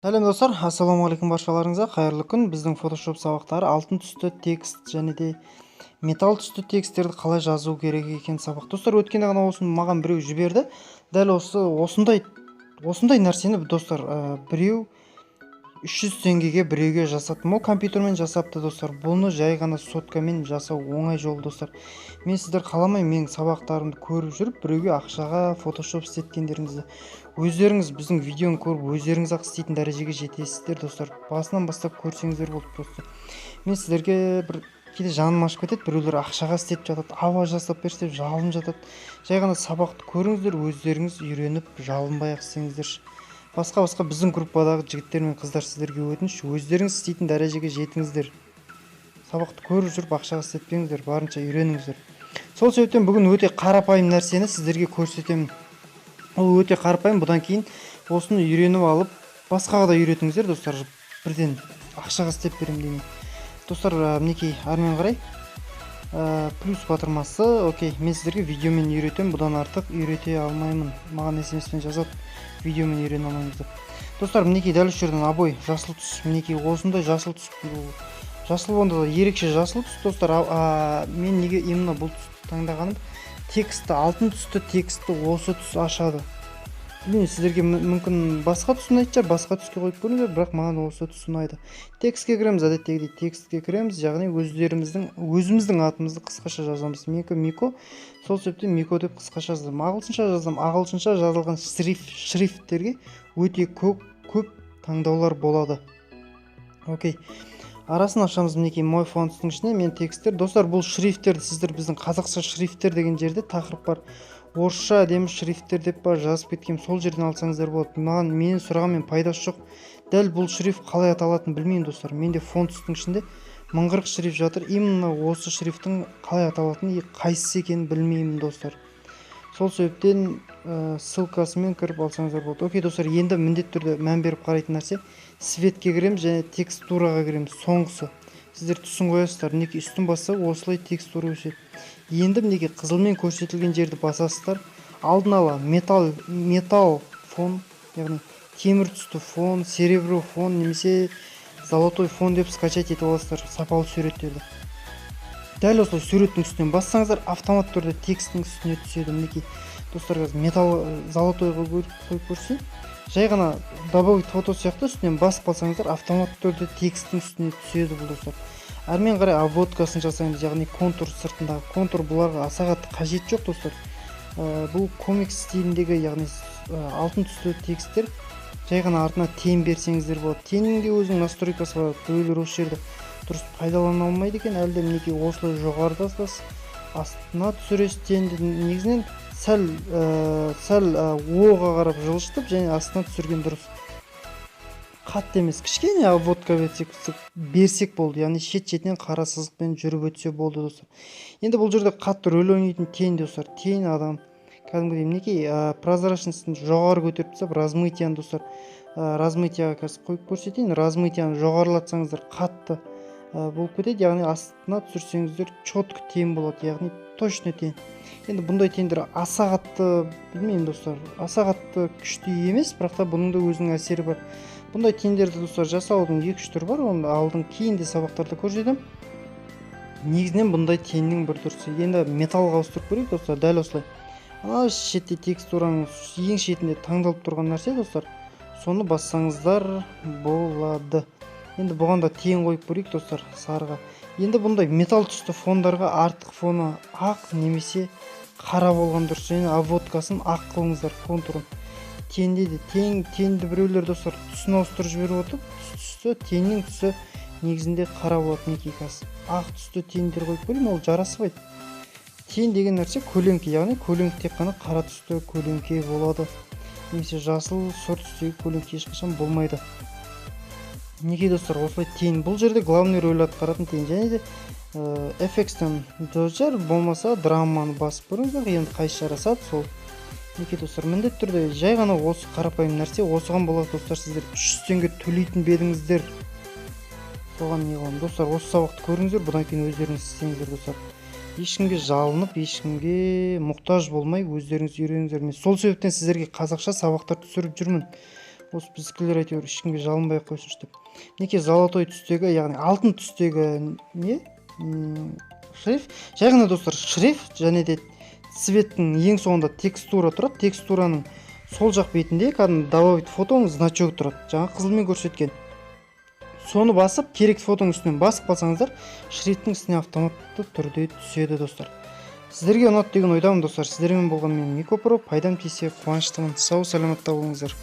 Сәлем достар, ассалаумағалейкум баршаларыңызға. Қайырлы күн. Біздің Photoshop сабақтары алтын түсті текст және де металл түсті тексттерді қалай жазу керек екен сабақ. Достар, өткенде ғана осыны маған біреу жіберді. Дәл осындай нәрсені достар, біреу 300 теңгеге біреуге жасаттым. Ол компьютермен жасапты достар. Бұны жай ғана соткамен жасау оңай жол достар. Мен сіздер қаламай менің сабақтарымды көріп жүріп, біреуге ақшаға Photoshop істеткендеріңізді өздеріңіз біздің видеоны көріп өздеріңіз ақ істейтін дәрежеге жетесіздер достар. Басынан бастап көрсеңіздер болды достар. Мен сіздерге бір кейде жаным ашып кетеді, біреулер ақшаға істеп жатады, ауа жасап берші деп жалынып жатады. Жай ғана сабақты көріңіздер, өздеріңіз үйреніп жалынбай ақ істеңіздерші. Басқа біздің группадағы жігіттер мен қыздар сіздерге өтініш, өздеріңіз істейтін дәрежеге жетіңіздер. Сабақты көріп жүріп ақшаға істетпеңіздер, барынша үйреніңіздер. Сол себептен бүгін өте қарапайым нәрсені сіздерге көрсетемін. Ол өте қарапайым, бұдан кейін осыны үйреніп алып, басқаға да үйретіңіздер достар. Бірден ақшаға істеп беремін деймін. Достар, мінекей әрмен қарай плюс батырмасы. Окей, мен сіздерге видеомен үйретемін, бұдан артық үйрете алмаймын. Маған SMS-пен жазады, видеомен үйрене алмаймыз деп. Достар, мінекей дәл осы жерден обой жасыл түс, мінекей осындай жасыл түс. Жасыл онда да ерекше жасыл түс достар. Мен неге именно бұл түсті таңдағаным, тексті, алтын түсті тексті осы түс ашады. Білмеймін, сіздерге мүмкін басқа түс ұнайтын шығар, басқа түске қойып көріңіздер, бірақ маған осы түс ұнайды. Текстке кіреміз, әдеттегідей текстке кіреміз, яғни өзіміздің атымызды қысқаша жазамыз. Менікі Мико, сол себептен Мико деп қысқаша жаздым. Ағылшынша жаздым. Ағылшынша жазылған шрифттерге өте көп таңдаулар болады. Окей. Арасын ашамыз, мінекей мой фонттың ішіне мен тексттер. Достар, бұл шрифттерді сіздер біздің қазақша шрифттер деген жерде тақырып бар. Орысша әдемі шрифттер деп бар жазып кеткем, сол жерден алсаңыздар болады. Менің сұрағанмен пайдасы жоқ. Дәл бұл шрифт қалай аталатынын білмеймін достар. Менде фонттың ішінде 1040 шрифт жатыр. Именно осы шрифттің қалай аталатынын, қайсысы екенін білмеймін достар. Сол себептен ссылкасымен кіріп алсаңыздар болады. Окей достар, енді міндетті түрде мән беріп қарайтын нәрсе, светке кіреміз және текстураға кіреміз. Соңғысы. Сіздер түсін қоясыздар, мінекей үстін басса осылай текстура өседі. Енді мінекей қызылмен көрсетілген жерді басасыздар. Алдын ала металл фон, яғни темір түсті фон, серебро фон немесе золотой фон деп скачать етіп аласыздар сапалы суреттерді. Дәл осылай суреттің үстінен бассаңыздар, автомат түрде текстің үстіне түседі. Мінекей достар, металл золотойға қойып көрсе, жай ғана добавить фото сияқты үстінен басып қалсаңыздар, автомат түрде текстің үстіне түседі бұл достар. Әрмен қарай обводкасын жасаймыз, яғни контур сыртындағы контур, бұларға аса қатты қажет жоқ достар. Бұл комикс стиліндегі, яғни алтын түсті тексттер, жай ғана артына тен берсеңіздер болады. Теннің де өзінің настройкасы бар. Біреулер осы жерді дұрыс пайдалана алмайды екен, әлде мінекей осылай жоғарыда астына түсіресіз тенді. Негізінен сәл оға қарап жылжытып және астына түсірген дұрыс. Қатты емес, кішкене обводка берсек болды, яғни шет-шетінен қара сызықпен жүріп өтсе болды достар. Енді бұл жерде қатты рөл ойнайтын тен достар. Тен адам кәдімгідей мінекей прозрачностьін жоғары көтеріп тастап, размытияны достар, размытияға қойып көрсетейін. Размытияны жоғарылатсаңыздар қатты болып кетеді, яғни астына түсірсеңіздер четко тен болады, яғни точно тен. Енді бұндай тендер аса қатты, білмеймін достар, аса қатты күшті емес, бірақ та бұның да өзінің әсері бар. Бұндай тендерді достар жасаудың 2-3 түрі бар, оны алдын кейінде сабақтарда көрсетемін. Негізінен бұндай теннің бір түрісі. Енді металлға ауыстырып көрейік достар, дәл осылай. Ана шетте текстураның ең шетінде таңдалып тұрған нәрсе достар, соны бассаңыздар болады. Енді бұған да тен қойып көрейік достар, сарыға. Енді бұндай металл түсті фондарға артық фоны ақ немесе қара болған дұрыс, және обводкасын ақ қылыңыздар, контурын. Тенде де тенді біреулер достар түсін ауыстырып жіберіп отыр. Түсті теннің түсі негізінде қара болады. Мінекей ақ түсті тендер қойып көрейін, ол жараспайды. Тен деген нәрсе көлеңке, яғни көлеңке тек қана қара түсті көлеңке болады. Немесе жасыл сұр түстегі көлеңке ешқашан болмайды. Неге достар, осылай тен. Бұл жерде главный рөл атқаратын тен, және де FX-тен дожар болмаса драманы басып көріңіздер, енді қайсы жарасады сол. Неке достар, міндетті түрде жай ғана осы қарапайым нәрсе, осыған болады достар. Сіздер 300 теңге төлейтін бедіңіздер, соған не қылам достар. Осы сабақты көріңіздер, бұдан кейін өздеріңіз істеңіздер достар. Ешкімге жалынып, ешкімге мұқтаж болмай өздеріңіз үйреніңіздер. Мен сол себептен сіздерге қазақша сабақтар түсіріп жүрмін. осы біздікілер әйтеуір ешкімге жалынбай ақ қойсыншы деп. Мінекей золотой түстегі, яғни алтын түстегі не шрифт. Жай ғана достар шрифт және де цветтің ең соңында текстура тұрады. Текстураның сол жақ бетінде кәдімгі добавить фотоның значок тұрады. Жаңа қызылмен көрсеткен. Соны басып, керекті фотоның үстінен басып қалсаңыздар, шрифттің үстіне автоматты түрде түседі достар. Сіздерге ұнады деген ойдамын достар. Сіздермен болған мен Мико Про. Пайдам тисе қуаныштымын. Сау саламатта болыңыздар.